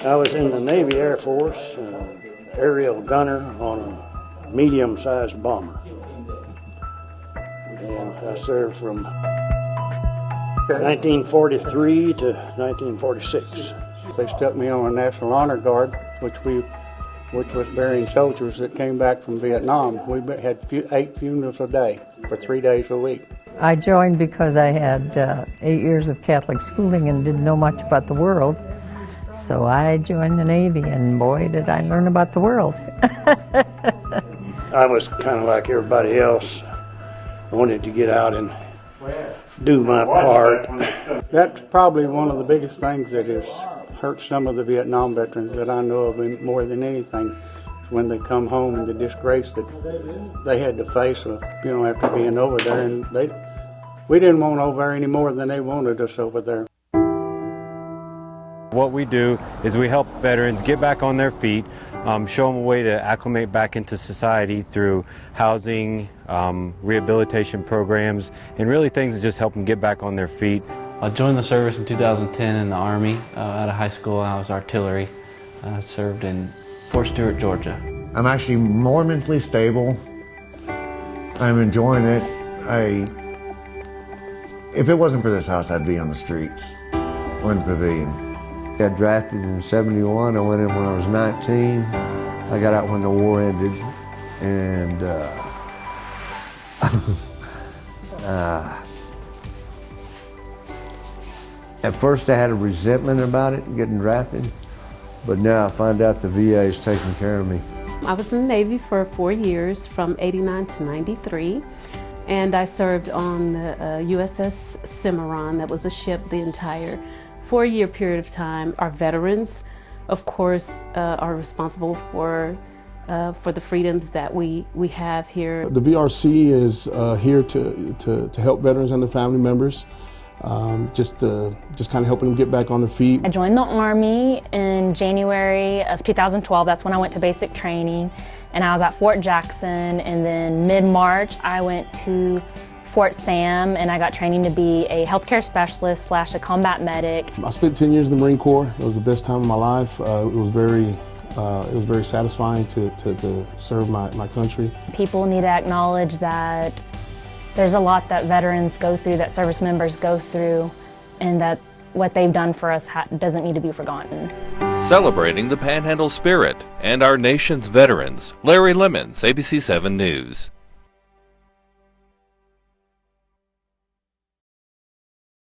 I was in the Navy Air Force, aerial gunner on a medium-sized bomber. And I served from 1943 to 1946. They stuck me on a National Honor Guard, which was burying soldiers that came back from Vietnam. We had 8 funerals a day for 3 days a week. I joined because I had 8 years of Catholic schooling and didn't know much about the world. So I joined the Navy, and boy, did I learn about the world. I was kind of like everybody else. I wanted to get out and do my part. That's probably one of the biggest things that has hurt some of the Vietnam veterans that I know of more than anything. When they come home and the disgrace that they had to face of, after being over there, and we didn't want over there any more than they wanted us over there. What we do is we help veterans get back on their feet, show them a way to acclimate back into society through housing, rehabilitation programs, and really things that just help them get back on their feet. I joined the service in 2010 in the Army. Out of high school, I was artillery. I served in Fort Stewart, Georgia. I'm actually more mentally stable. I'm enjoying it. If it wasn't for this house, I'd be on the streets or in the pavilion. I got drafted in '71. I went in when I was 19. I got out when the war ended. And at first I had a resentment about it, getting drafted. But now I find out the VA is taking care of me. I was in the Navy for 4 years, from '89 to '93, and I served on the USS Cimarron. That was a ship the entire 4-year period of time. Our veterans, of course, are responsible for the freedoms that we have here. The VRC is here to help veterans and their family members. Just kind of helping them get back on their feet. I joined the Army in January of 2012. That's when I went to basic training, and I was at Fort Jackson, and then mid-March I went to Fort Sam, and I got training to be a healthcare specialist / a combat medic. I spent 10 years in the Marine Corps. It was the best time of my life. It was very satisfying to serve my country. People need to acknowledge that there's a lot that veterans go through, that service members go through, and that what they've done for us doesn't need to be forgotten. Celebrating the Panhandle spirit and our nation's veterans, Larry Lemmons, ABC 7 News.